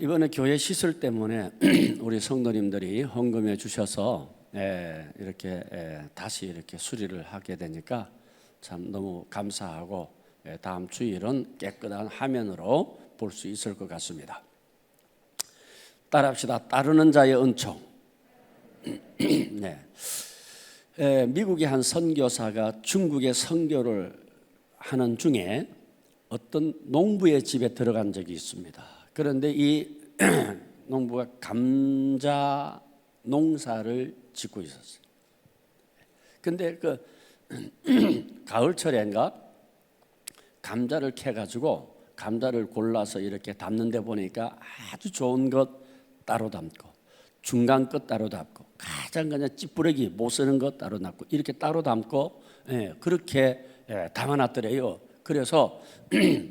이번에 교회 시설 때문에 우리 성도님들이 헌금해 주셔서 이렇게 다시 이렇게 수리를 하게 되니까 참 너무 감사하고 다음 주일은 깨끗한 화면으로 볼 수 있을 것 같습니다. 따라합시다. 따르는 자의 은총. 미국의 한 선교사가 중국에 선교를 하는 중에 어떤 농부의 집에 들어간 적이 있습니다. 그런데 이 농부가 감자 농사를 짓고 있었어요. 근데 그 가을철인가 감자를 캐가지고 감자를 골라서 이렇게 담는데 보니까 아주 좋은 것 따로 담고 중간 것 따로 담고 가장 그냥 찌푸레기 못 쓰는 것 따로 담고 이렇게 따로 담고 그렇게 담아놨더래요. 그래서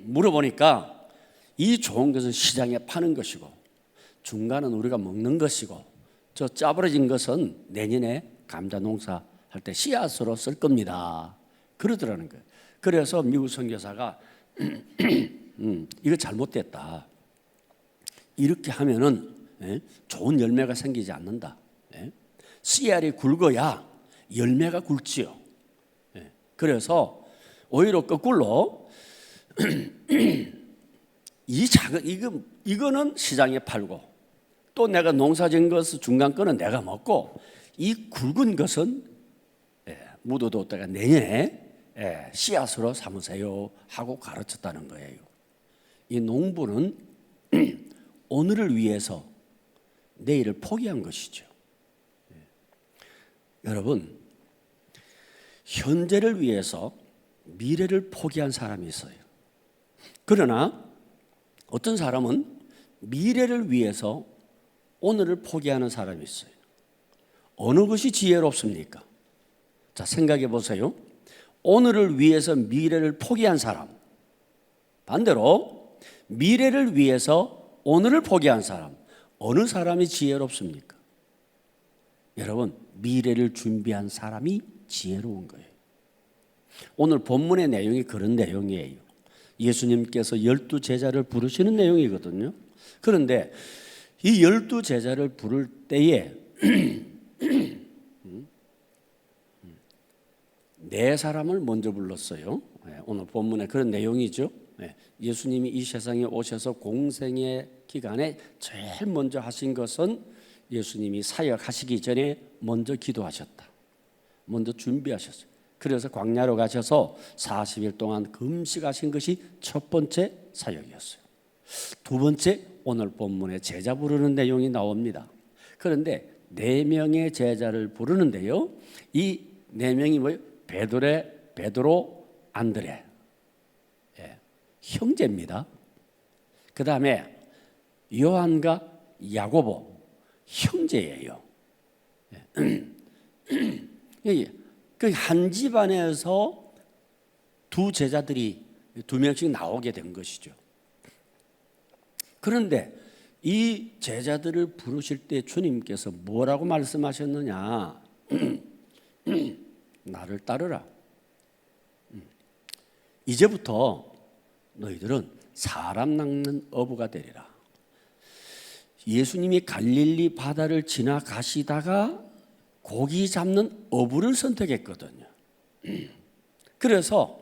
물어보니까 이 좋은 것은 시장에 파는 것이고 중간은 우리가 먹는 것이고 저 짜부러진 것은 내년에 감자 농사 할 때 씨앗으로 쓸 겁니다. 그러더라는 거예요. 그래서 미국 선교사가 이거 잘못됐다. 이렇게 하면은 좋은 열매가 생기지 않는다. 씨알이 굵어야 열매가 굵지요. 그래서 오히려 거꾸로 이 작은 이거는 시장에 팔고 또 내가 농사진 것은 중간 거는 내가 먹고 이 굵은 것은 묻어뒀다가 내년에 씨앗으로 삼으세요 하고 가르쳤다는 거예요. 이 농부는 오늘을 위해서 내일을 포기한 것이죠. 여러분, 현재를 위해서 미래를 포기한 사람이 있어요. 그러나 어떤 사람은 미래를 위해서 오늘을 포기하는 사람이 있어요. 어느 것이 지혜롭습니까? 자, 생각해 보세요. 오늘을 위해서 미래를 포기한 사람, 반대로 미래를 위해서 오늘을 포기한 사람, 어느 사람이 지혜롭습니까? 여러분, 미래를 준비한 사람이 지혜로운 거예요. 오늘 본문의 내용이 그런 내용이에요. 예수님께서 12 제자를 부르시는 내용이거든요. 그런데 이 12 제자를 부를 때에 네 사람을 먼저 불렀어요. 오늘 본문에 그런 내용이죠. 예수님이 이 세상에 오셔서 공생의 기간에 제일 먼저 하신 것은 예수님이 사역하시기 전에 먼저 기도하셨다. 먼저 준비하셨어요. 그래서 광야로 가셔서 40일 동안 금식하신 것이 첫 번째 사역이었어요. 두 번째, 오늘 본문에 제자 부르는 내용이 나옵니다. 그런데 네 명의 제자를 부르는데요. 이 네 명이 뭐예요? 베드로, 안드레, 형제입니다. 그 다음에 요한과 야고보, 형제예요. 그 한 집안에서 두 제자들이 두 명씩 나오게 된 것이죠. 그런데 이 제자들을 부르실 때 주님께서 뭐라고 말씀하셨느냐? 나를 따르라. 이제부터 너희들은 사람 낚는 어부가 되리라. 예수님이 갈릴리 바다를 지나가시다가 고기 잡는 어부를 선택했거든요. 그래서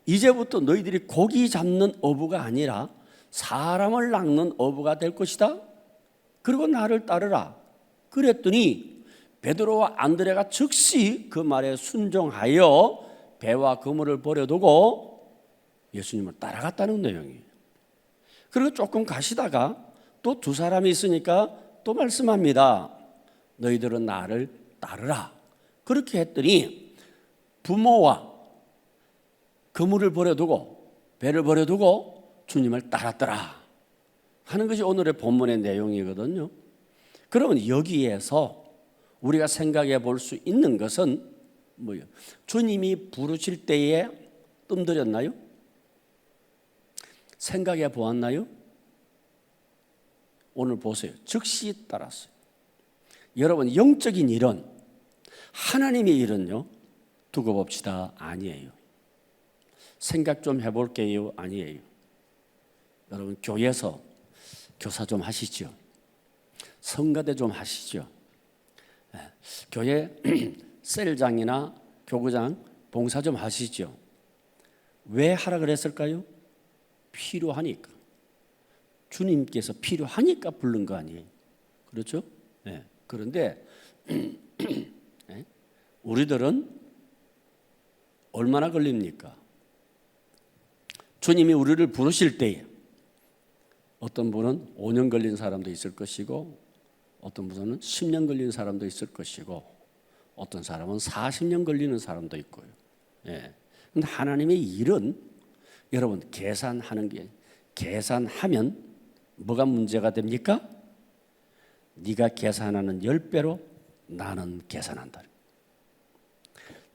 이제부터 너희들이 고기 잡는 어부가 아니라 사람을 낚는 어부가 될 것이다. 그리고 나를 따르라. 그랬더니 베드로와 안드레가 즉시 그 말에 순종하여 배와 그물을 버려두고 예수님을 따라갔다는 내용이에요. 그리고 조금 가시다가 또 두 사람이 있으니까 또 말씀합니다. 너희들은 나를 따르라. 그렇게 했더니 부모와 그물을 버려두고 배를 버려두고 주님을 따랐더라 하는 것이 오늘의 본문의 내용이거든요. 그러면 여기에서 우리가 생각해 볼 수 있는 것은 뭐예요? 주님이 부르실 때에 뜸들였나요? 생각해 보았나요? 오늘 보세요. 즉시 따랐어요. 여러분, 영적인 일은, 하나님의 일은요, 두고 봅시다. 아니에요. 생각 좀 해볼게요. 아니에요. 여러분, 교회에서 교사 좀 하시죠. 성가대 좀 하시죠. 교회 셀장이나 교구장 봉사 좀 하시죠. 왜 하라 그랬을까요? 필요하니까. 주님께서 필요하니까 부른 거 아니에요. 그렇죠? 네. 그런데 우리들은 얼마나 걸립니까? 주님이 우리를 부르실 때에 어떤 분은 5년 걸린 사람도 있을 것이고 어떤 분은 10년 걸린 사람도 있을 것이고 어떤 사람은 40년 걸리는 사람도 있고요. 예. 근데 하나님의 일은 여러분 계산하는 게 계산하면 뭐가 문제가 됩니까? 네가 계산하는 10배로 나는 계산한다.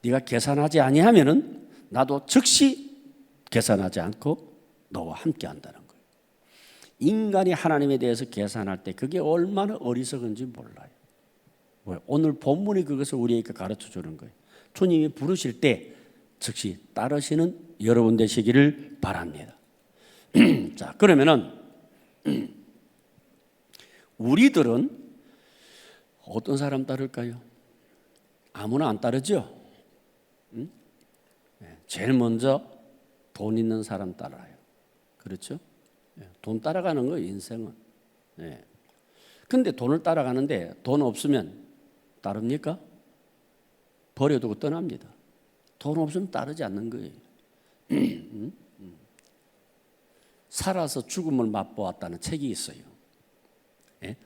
네가 계산하지 아니하면은 나도 즉시 계산하지 않고 너와 함께 한다는 거예요. 인간이 하나님에 대해서 계산할 때 그게 얼마나 어리석은지 몰라요. 오늘 본문이 그것을 우리에게 가르쳐 주는 거예요. 주님이 부르실 때 즉시 따르시는 여러분 되시기를 바랍니다. 자, 그러면은 우리들은 어떤 사람 따를까요? 아무나 안 따르죠. 응? 제일 먼저 돈 있는 사람 따라요. 그렇죠? 돈 따라가는 거예요, 인생은. 근데 돈을 따라가는데 돈 없으면 따릅니까? 버려두고 떠납니다. 돈 없으면 따르지 않는 거예요. 살아서 죽음을 맛보았다는 책이 있어요.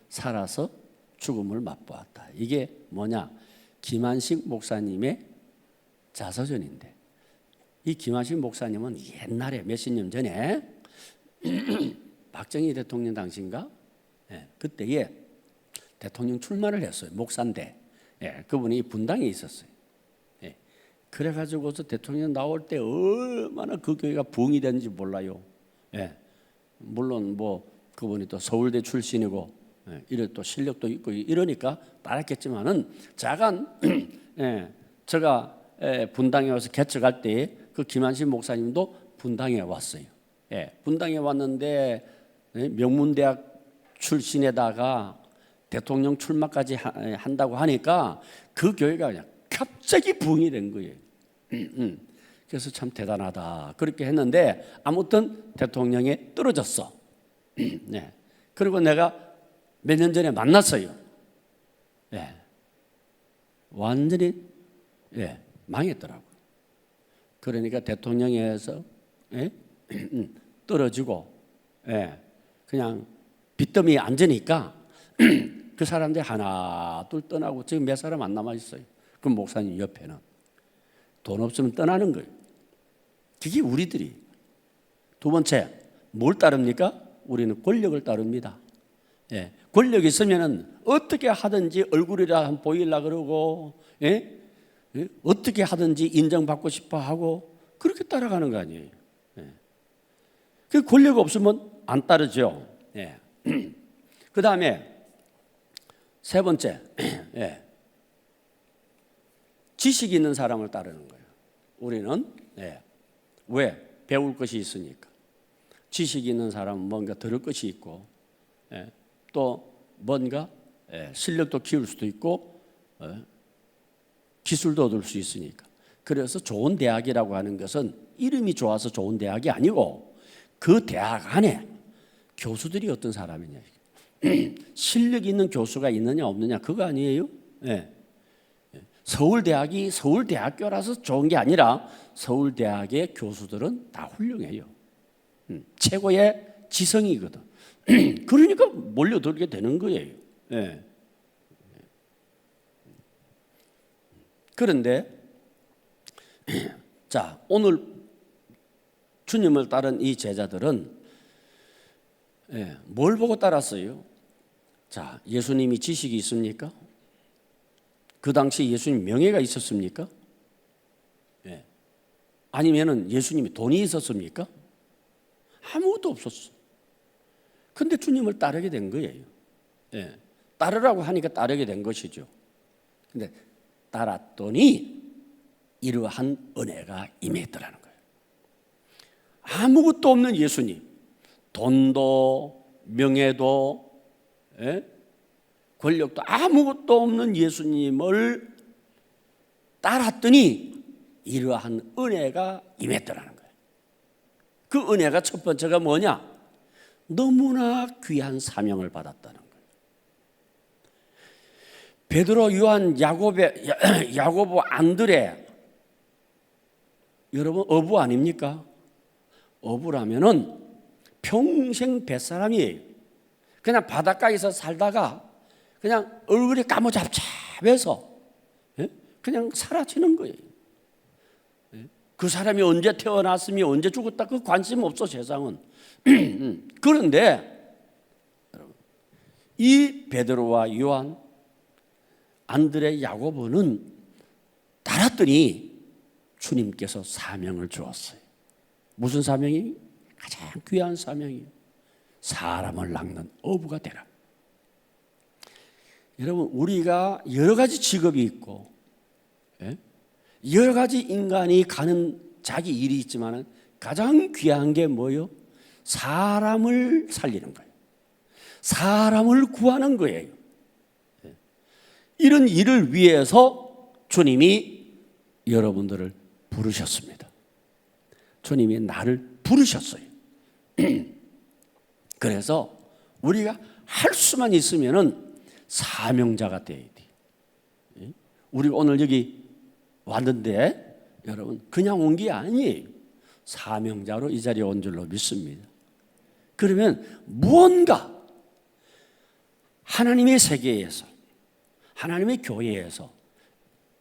살아서 죽음을 맛보았다. 이게 뭐냐? 김한식 목사님의 자서전인데 이 김한식 목사님은 옛날에 몇십 년 전에 박정희 대통령 당시인가? 그때에 대통령 출마를 했어요. 목사인데 그분이 분당에 있었어요. 그래가지고서 대통령 나올 때 얼마나 그 교회가 부흥이 됐는지 몰라요. 물론 뭐 그분이 또 서울대 출신이고 이래 또 실력도 있고 이러니까 따랐겠지만은 자간 제가 분당에 와서 개척할 때 그 김한신 목사님도 분당에 왔어요. 분당에 왔는데 명문대학 출신에다가 대통령 출마까지 한다고 하니까 그 교회가 그냥 갑자기 부흥이 된 거예요. 그래서 참 대단하다 그렇게 했는데 아무튼 대통령에 떨어졌어. 그리고 내가 몇 년 전에 만났어요. 완전히 망했더라고요. 그러니까 대통령에서 떨어지고 그냥 빚더미에 앉으니까 그 사람들이 하나 둘 떠나고 지금 몇 사람 안 남아 있어요. 그 목사님 옆에는 돈 없으면 떠나는 거예요. 그게 우리들이. 두 번째 뭘 따릅니까? 우리는 권력을 따릅니다. 권력이 있으면은 어떻게 하든지 얼굴이라 보이려고 그러고 어떻게 하든지 인정받고 싶어 하고 그렇게 따라가는 거 아니에요. 그 권력 없으면 안 따르죠. 그 다음에 세 번째 지식 있는 사람을 따르는 거예요. 우리는 왜? 배울 것이 있으니까. 지식 있는 사람은 뭔가 들을 것이 있고 또 뭔가 실력도 키울 수도 있고 기술도 얻을 수 있으니까. 그래서 좋은 대학이라고 하는 것은 이름이 좋아서 좋은 대학이 아니고 그 대학 안에 교수들이 어떤 사람이냐. 실력 있는 교수가 있느냐 없느냐 그거 아니에요. 서울대학이 서울대학교라서 좋은 게 아니라 서울대학의 교수들은 다 훌륭해요. 최고의 지성이거든. 그러니까 몰려들게 되는 거예요. 그런데 자, 오늘 주님을 따른 이 제자들은 뭘 보고 따랐어요? 자, 예수님이 지식이 있습니까? 그 당시 예수님 명예가 있었습니까? 아니면은 예수님이 돈이 있었습니까? 아무것도 없었어. 근데 주님을 따르게 된 거예요. 따르라고 하니까 따르게 된 것이죠. 근데 따랐더니 이러한 은혜가 임했더라는 거예요. 아무것도 없는 예수님, 돈도 명예도, 권력도 아무것도 없는 예수님을 따랐더니 이러한 은혜가 임했더라는 거예요. 그 은혜가 첫 번째가 뭐냐? 너무나 귀한 사명을 받았다는 거예요. 베드로, 요한, 야고보, 안드레, 여러분 어부 아닙니까? 어부라면은 평생 뱃사람이에요. 그냥 바닷가에서 살다가 그냥 얼굴이 까무잡잡해서 그냥 사라지는 거예요. 그 사람이 언제 태어났으며 언제 죽었다 그 관심 없어 세상은. 그런데 이 베드로와 요한, 안드레, 야고보는 따랐더니 주님께서 사명을 주었어요. 무슨 사명이? 가장 귀한 사명이에요. 사람을 낚는 어부가 되라. 여러분, 우리가 여러 가지 직업이 있고 여러 가지 인간이 가는 자기 일이 있지만 가장 귀한 게 뭐예요? 사람을 살리는 거예요. 사람을 구하는 거예요. 이런 일을 위해서 주님이 여러분들을 부르셨습니다. 주님이 나를 부르셨어요. 그래서 우리가 할 수만 있으면은 사명자가 돼야 돼. 우리가 오늘 여기 왔는데 여러분 그냥 온 게 아니에요. 사명자로 이 자리에 온 줄로 믿습니다. 그러면 무언가 하나님의 세계에서, 하나님의 교회에서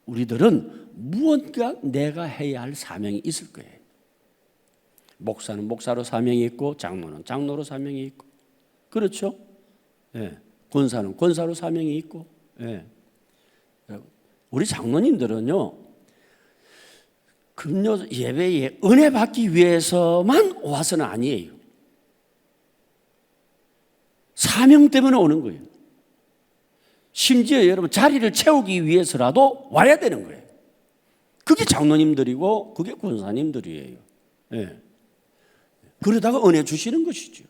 우리들은 무언가 내가 해야 할 사명이 있을 거예요. 목사는 목사로 사명이 있고, 장로는 장로로 사명이 있고, 그렇죠? 예. 권사는 권사로 사명이 있고, 예. 우리 장로님들은요, 금요 예배에 은혜 받기 위해서만 와서는 아니에요. 사명 때문에 오는 거예요. 심지어 여러분 자리를 채우기 위해서라도 와야 되는 거예요. 그게 장로님들이고 그게 권사님들이에요. 예. 그러다가 은혜 주시는 것이죠.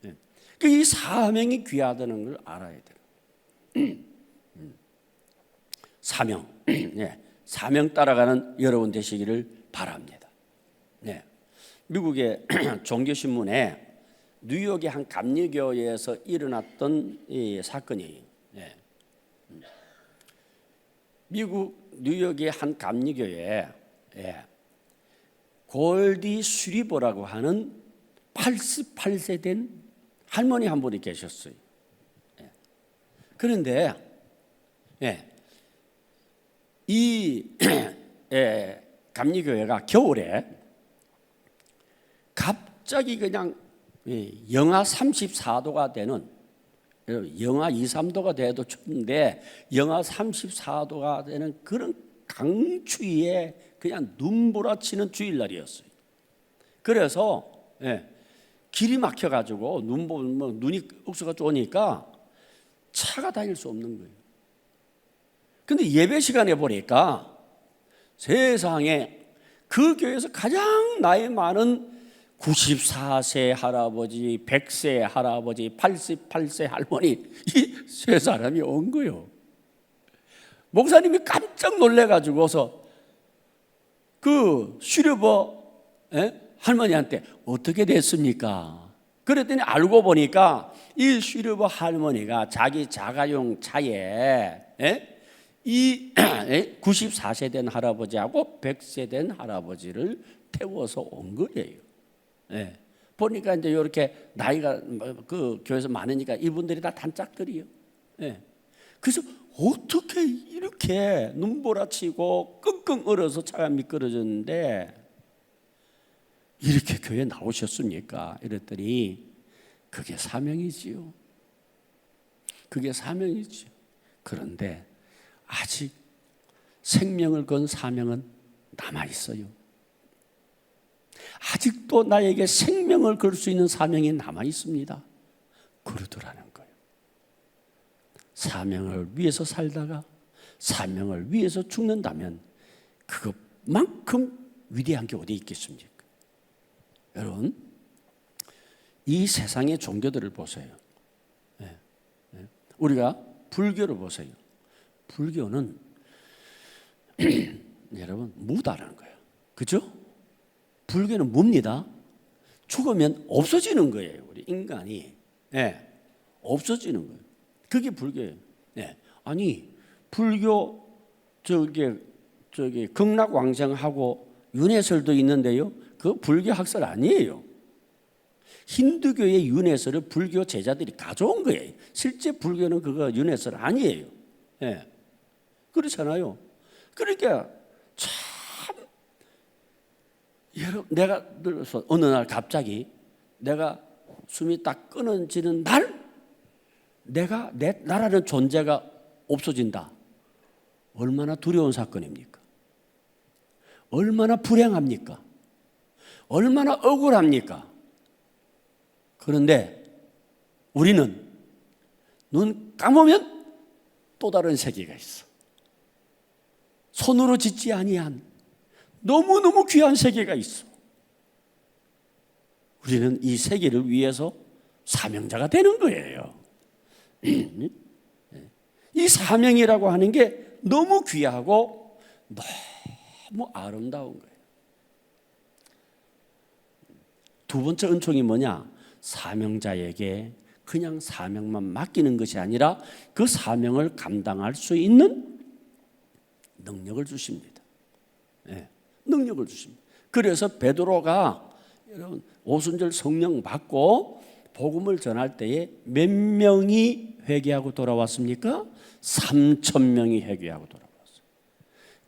예. 이 사명이 귀하다는 걸 알아야 돼요. 사명, 예. 사명 따라가는 여러분 되시기를 바랍니다. 네. 미국의 종교신문에 뉴욕의 한 감리교회에서 일어났던 이 사건이에요. 네. 미국 뉴욕의 한 감리교회에 골디 슈리버라고 하는 88세 된 할머니 한 분이 계셨어요. 그런데 이 감리교회가 겨울에 갑자기 그냥 영하 34도가 되는, 영하 2, 3도가 돼도 춥는데 영하 34도가 되는 그런 강추위에 그냥 눈보라치는 주일날이었어요. 그래서 길이 막혀가지고 눈이 억수가 오니까 차가 다닐 수 없는 거예요. 근데 예배 시간에 보니까 세상에 그 교회에서 가장 나이 많은 94세 할아버지, 100세 할아버지, 88세 할머니 이 세 사람이 온 거예요. 목사님이 깜짝 놀래가지고서 그 슈르버 할머니한테 어떻게 됐습니까? 그랬더니 알고 보니까 이 슈르버 할머니가 자기 자가용 차에 이 94세 된 할아버지하고 100세 된 할아버지를 태워서 온 거예요. 보니까 이제 이렇게 나이가 그 교회에서 많으니까 이분들이 다 단짝들이요. 그래서 어떻게 이렇게 눈보라치고 끙끙 얼어서 차가 미끄러졌는데 이렇게 교회에 나오셨습니까? 이랬더니 그게 사명이지요. 그게 사명이지요. 그런데 아직 생명을 건 사명은 남아 있어요. 아직도 나에게 생명을 걸 수 있는 사명이 남아 있습니다. 그러더라는 거예요. 사명을 위해서 살다가 사명을 위해서 죽는다면 그것만큼 위대한 게 어디 있겠습니까? 여러분, 이 세상의 종교들을 보세요. 우리가 불교를 보세요. 불교는 여러분 무다라는 거예요. 그죠? 불교는 뭡니다? 죽으면 없어지는 거예요. 우리 인간이. 네, 없어지는 거예요. 그게 불교예요. 네. 아니 불교 저기 극락왕생하고 윤회설도 있는데요. 그 불교 학설 아니에요. 힌두교의 윤회설을 불교 제자들이 가져온 거예요. 실제 불교는 그거 윤회설 아니에요. 네. 그렇잖아요. 그러니까 참 여러분 내가 들어서 어느 날 갑자기 내가 숨이 딱 끊어지는 날 내가 나라는 존재가 없어진다. 얼마나 두려운 사건입니까? 얼마나 불행합니까? 얼마나 억울합니까? 그런데 우리는 눈 감으면 또 다른 세계가 있어. 손으로 짓지 아니한 너무너무 귀한 세계가 있어. 우리는 이 세계를 위해서 사명자가 되는 거예요. 이 사명이라고 하는 게 너무 귀하고 너무 아름다운 거예요. 두 번째 은총이 뭐냐? 사명자에게 그냥 사명만 맡기는 것이 아니라 그 사명을 감당할 수 있는 능력을 주십니다. 네, 능력을 주십니다. 그래서 베드로가 여러분 오순절 성령 받고 복음을 전할 때에 몇 명이 회개하고 돌아왔습니까? 3,000명이 회개하고 돌아왔어요.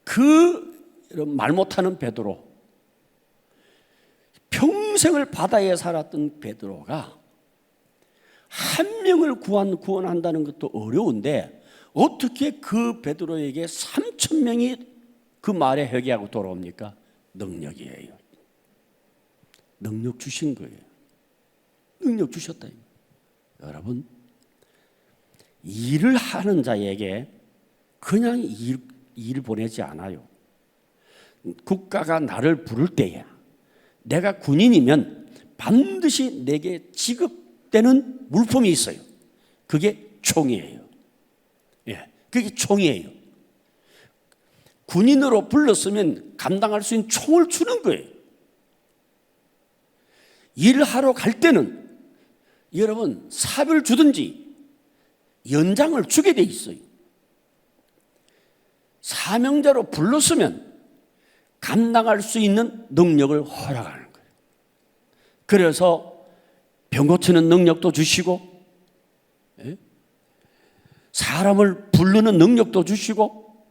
그 말 못하는 베드로, 평생을 바다에 살았던 베드로가 한 명을 구원한다는 것도 어려운데 어떻게 그 베드로에게 3,000명이 그 말에 회개하고 돌아옵니까? 능력이에요. 능력 주신 거예요. 능력 주셨다. 여러분, 일을 하는 자에게 그냥 일 보내지 않아요. 국가가 나를 부를 때에 내가 군인이면 반드시 내게 지급되는 물품이 있어요. 그게 총이에요. 예, 그게 총이에요. 군인으로 불렀으면 감당할 수 있는 총을 주는 거예요. 일하러 갈 때는 여러분 삽을 주든지 연장을 주게 돼 있어요. 사명자로 불렀으면 감당할 수 있는 능력을 허락하는 거예요. 그래서 병 고치는 능력도 주시고 사람을 부르는 능력도 주시고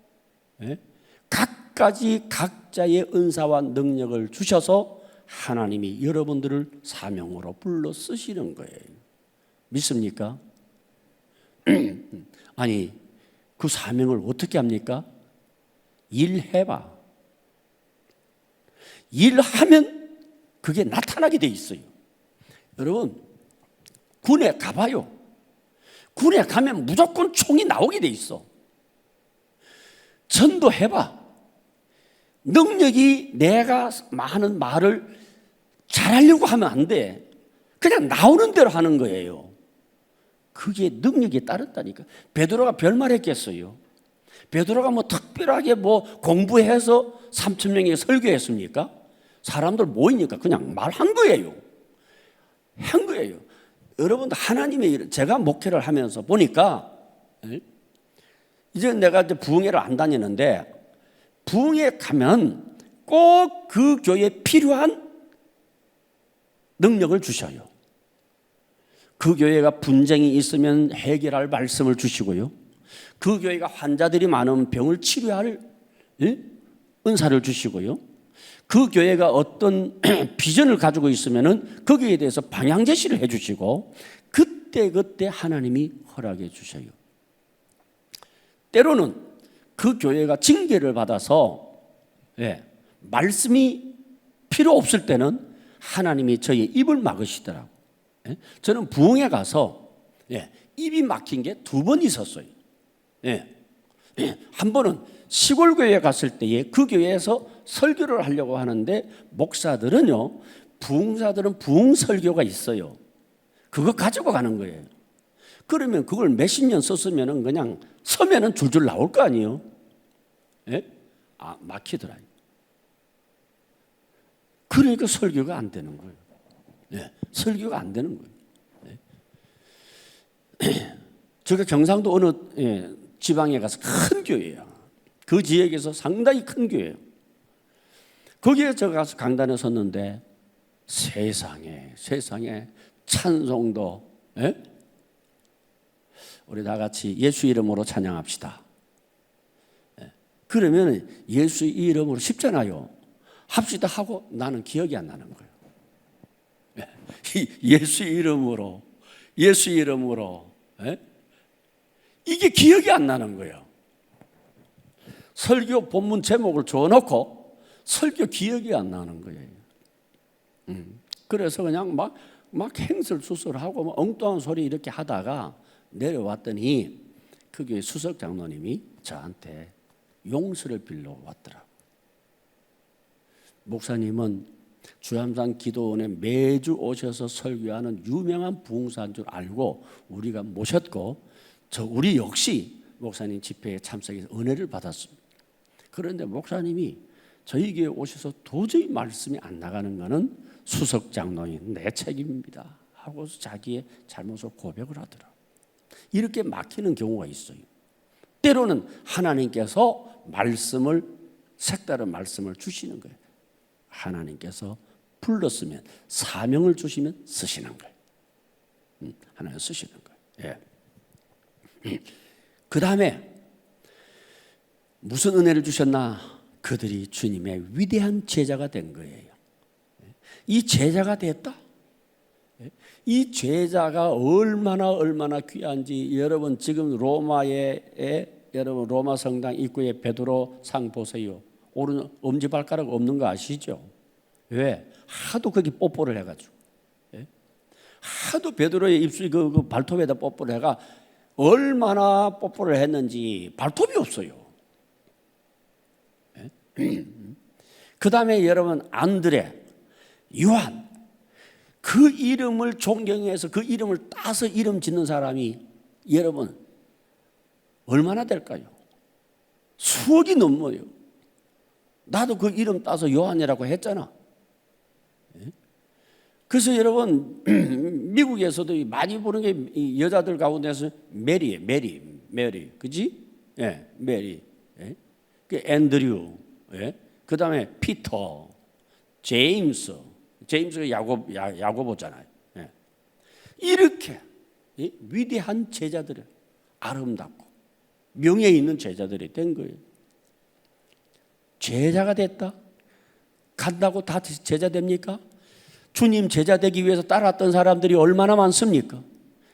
각가지 각자의 은사와 능력을 주셔서 하나님이 여러분들을 사명으로 불러 쓰시는 거예요. 믿습니까? 아니 그 사명을 어떻게 합니까? 일해봐. 일하면 그게 나타나게 돼 있어요. 여러분 군에 가봐요. 군에 가면 무조건 총이 나오게 돼 있어. 전도해봐. 능력이 내가 하는 말을 잘하려고 하면 안 돼. 그냥 나오는 대로 하는 거예요. 그게 능력에 따른다니까. 베드로가 별말 했겠어요? 베드로가 뭐 특별하게 뭐 공부해서 3,000명이 설교했습니까? 사람들 모이니까 그냥 말한 거예요. 한 거예요. 여러분들 하나님의 일, 제가 목회를 하면서 보니까 이제 내가 이제 부흥회를 안 다니는데 부흥회 가면 꼭 그 교회에 필요한 능력을 주셔요. 그 교회가 분쟁이 있으면 해결할 말씀을 주시고요. 그 교회가 환자들이 많으면 병을 치료할 은사를 주시고요. 그 교회가 어떤 비전을 가지고 있으면 거기에 대해서 방향 제시를 해 주시고 그때 하나님이 허락해 주셔요. 때로는 그 교회가 징계를 받아서 말씀이 필요 없을 때는 하나님이 저희 입을 막으시더라고. 저는 부흥회 가서 입이 막힌 게 2번 있었어요. 한 번은 시골 교회에 갔을 때에 그 교회에서 설교를 하려고 하는데 목사들은요, 부흥사들은 부흥 설교가 있어요. 그거 가지고 가는 거예요. 그러면 그걸 몇십 년 썼으면 그냥 서면은 줄줄 나올 거 아니에요? 예? 막히더라. 그러니까 설교가 안 되는 거예요. 예, 설교가 안 되는 거예요. 예. 제가 경상도 어느 지방에 가서 큰 교회예요. 그 지역에서 상당히 큰 교회예요. 거기에 제가 가서 강단에 섰는데 세상에 찬송도, 예? 우리 다 같이 예수 이름으로 찬양합시다. 예. 그러면 예수 이름으로 쉽잖아요. 합시다 하고 나는 기억이 안 나는 거예요. 예. 예수 이름으로 예? 이게 기억이 안 나는 거예요. 설교 본문 제목을 줘놓고 설교 기억이 안 나는 거예요. 그래서 그냥 막 행설수설하고 엉뚱한 소리 이렇게 하다가 내려왔더니 그 교회 수석 장로님이 저한테 용서를 빌러 왔더라고요. 목사님은 주암산 기도원에 매주 오셔서 설교하는 유명한 부흥사인 줄 알고 우리가 모셨고 우리 역시 목사님 집회에 참석해서 은혜를 받았습니다. 그런데 목사님이 저희 교회에 오셔서 도저히 말씀이 안 나가는 것은 수석 장로인 내 책임입니다 하고서 자기의 잘못을 고백을 하더라. 이렇게 막히는 경우가 있어요. 때로는 하나님께서 색다른 말씀을 주시는 거예요. 하나님께서 불렀으면 사명을 주시면 쓰시는 거예요. 하나님 쓰시는 거예요. 예. 그 다음에 무슨 은혜를 주셨나? 그들이 주님의 위대한 제자가 된 거예요. 이 제자가 됐다. 이 제자가 얼마나 귀한지 여러분 지금 여러분 로마 성당 입구에 베드로 상 보세요. 오른 엄지발가락 없는 거 아시죠? 왜? 하도 거기 뽀뽀를 해가지고 하도 베드로의 입술 그 발톱에다 뽀뽀를 해가 얼마나 뽀뽀를 했는지 발톱이 없어요. 그 다음에 여러분 안드레, 요한 그 이름을 존경해서 그 이름을 따서 이름 짓는 사람이 여러분 얼마나 될까요? 수억이 넘어요. 나도 그 이름 따서 요한이라고 했잖아. 그래서 여러분 미국에서도 많이 보는 게 여자들 가운데서 메리예요. 메리, 그지? 예, 메리. 예? 그 앤드류, 예? 그 다음에 피터, 제임스가 야고보잖아요. 예. 이렇게 위대한 제자들이 아름답고 명예 있는 제자들이 된 거예요. 제자가 됐다? 간다고 다 제자 됩니까? 주님 제자 되기 위해서 따랐던 사람들이 얼마나 많습니까?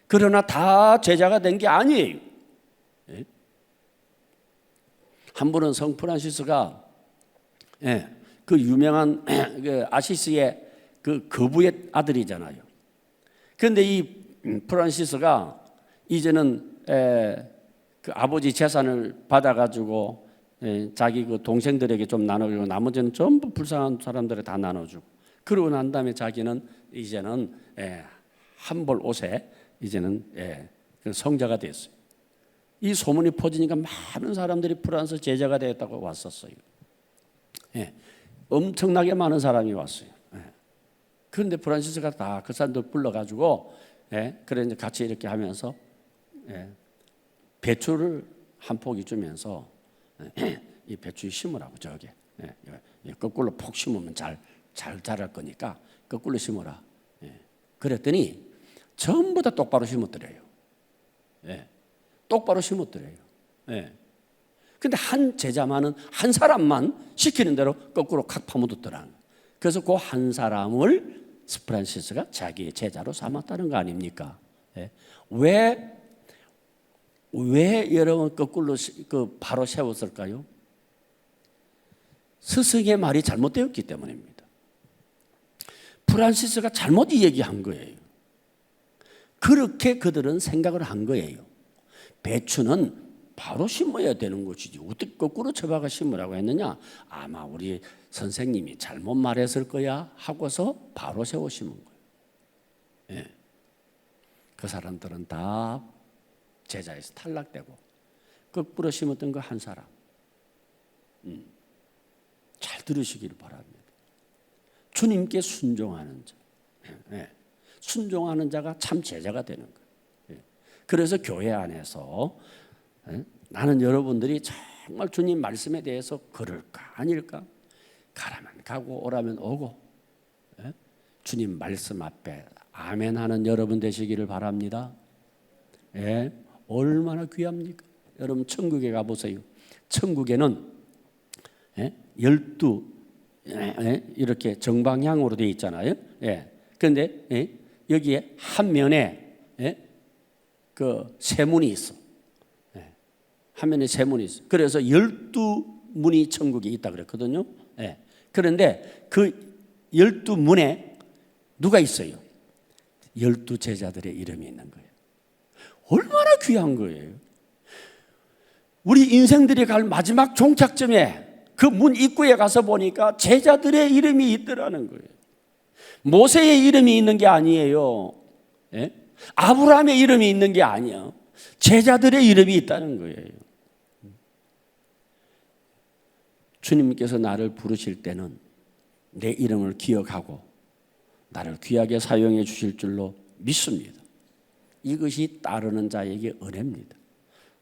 그러나 다 제자가 된 게 아니에요. 예? 한 분은 성 프란시스가 그 유명한 그 아시스의 그 거부의 아들이잖아요. 그런데 이 프란시스가 이제는 그 아버지 재산을 받아가지고 자기 그 동생들에게 좀 나눠주고 나머지는 전부 불쌍한 사람들에 다 나눠주고 그러고 난 다음에 자기는 이제는 한벌 옷에 이제는 성자가 됐어요. 이 소문이 퍼지니까 많은 사람들이 프랑스 제자가 되었다고 왔었어요. 엄청나게 많은 사람이 왔어요. 그런데 프란시스가 다 그 사람들 불러가지고 그래 이제 같이 이렇게 하면서 배추를 한 포기 주면서 이 배추 심으라고 저게 거꾸로 폭 심으면 잘 자랄 거니까 거꾸로 심어라. 그랬더니 전부 다 똑바로 심었더래요. 똑바로 심었더래요. 근데 한 제자만은 한 사람만 시키는 대로 거꾸로 칵 파묻었더라. 그래서 그 한 사람을 프란시스가 자기의 제자로 삼았다는 거 아닙니까? 왜 여러분 거꾸로 바로 세웠을까요? 스승의 말이 잘못되었기 때문입니다. 프란시스가 잘못 얘기한 거예요. 그렇게 그들은 생각을 한 거예요. 배추는 바로 심어야 되는 것이지 어떻게 거꾸로 쳐박아 심으라고 했느냐? 아마 우리 선생님이 잘못 말했을 거야 하고서 바로 세워 심은 거예요. 그 사람들은 다 제자에서 탈락되고 거꾸로 심었던 그 한 사람. 잘 들으시기를 바랍니다. 주님께 순종하는 자. 순종하는 자가 참 제자가 되는 거예요. 그래서 교회 안에서 나는 여러분들이 정말 주님 말씀에 대해서 그럴까 아닐까, 가라면 가고 오라면 오고, 주님 말씀 앞에 아멘 하는 여러분 되시기를 바랍니다. 얼마나 귀합니까? 여러분 천국에 가보세요. 천국에는 12 이렇게 정방향으로 되어 있잖아요. 그런데 여기에 한 면에 그 세문이 있어. 한 면에 세문이 있어. 그래서 12문이 천국에 있다 그랬거든요. 그런데 그 12문에 누가 있어요? 12제자들의 이름이 있는 거예요. 얼마나 귀한 거예요. 우리 인생들이 갈 마지막 종착점에 그 문 입구에 가서 보니까 제자들의 이름이 있더라는 거예요. 모세의 이름이 있는 게 아니에요. 아브라함의 이름이 있는 게 아니에요. 제자들의 이름이 있다는 거예요. 주님께서 나를 부르실 때는 내 이름을 기억하고 나를 귀하게 사용해 주실 줄로 믿습니다. 이것이 따르는 자에게 은혜입니다.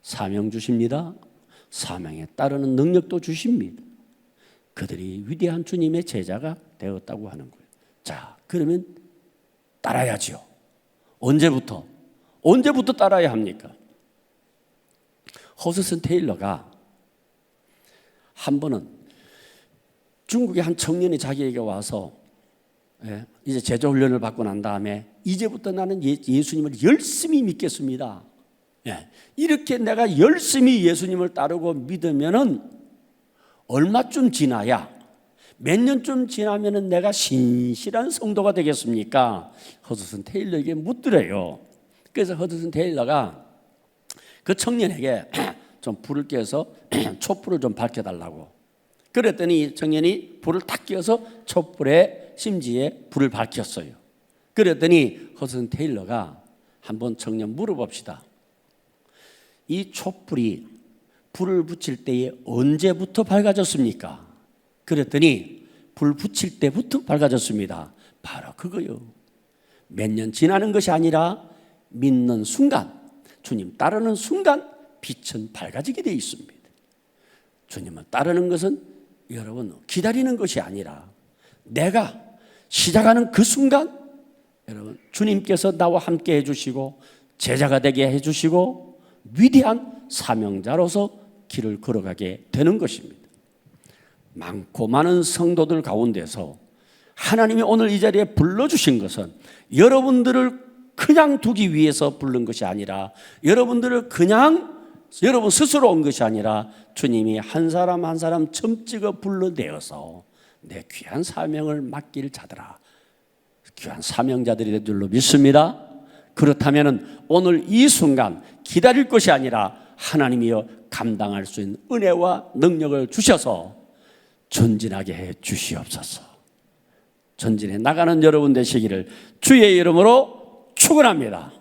사명 주십니다. 사명에 따르는 능력도 주십니다. 그들이 위대한 주님의 제자가 되었다고 하는 거예요. 자, 그러면 따라야죠. 언제부터 따라야 합니까? 허드슨 테일러가 한 번은 중국의 한 청년이 자기에게 와서 이제 제자 훈련을 받고 난 다음에 이제부터 나는 예수님을 열심히 믿겠습니다. 이렇게 내가 열심히 예수님을 따르고 믿으면은 얼마쯤 지나야, 몇 년쯤 지나면은 내가 신실한 성도가 되겠습니까? 허드슨 테일러에게 묻더래요. 그래서 허드슨 테일러가 그 청년에게 좀 불을 켜서 촛불을 좀 밝혀달라고 그랬더니 청년이 불을 탁 켜서 촛불의 심지에 불을 밝혔어요. 그랬더니 허드슨 테일러가 한번 청년 물어봅시다. 이 촛불이 불을 붙일 때에 언제부터 밝아졌습니까? 그랬더니 불 붙일 때부터 밝아졌습니다. 바로 그거요. 몇 년 지나는 것이 아니라 믿는 순간, 주님 따르는 순간 빛은 밝아지게 되어 있습니다. 주님을 따르는 것은 여러분 기다리는 것이 아니라 내가 시작하는 그 순간 여러분 주님께서 나와 함께 해주시고 제자가 되게 해주시고 위대한 사명자로서 길을 걸어가게 되는 것입니다. 많고 많은 성도들 가운데서 하나님이 오늘 이 자리에 불러주신 것은 여러분들을 그냥 두기 위해서 부른 것이 아니라 여러분들을 그냥 여러분 스스로 온 것이 아니라 주님이 한 사람 한 사람 점찍어 불러내어서 내 귀한 사명을 맡길 자들아, 귀한 사명자들이 될 줄로 믿습니다. 그렇다면 오늘 이 순간 기다릴 것이 아니라 하나님이여 감당할 수 있는 은혜와 능력을 주셔서 전진하게 해 주시옵소서. 전진해 나가는 여러분 되시기를 주의 이름으로 축원합니다.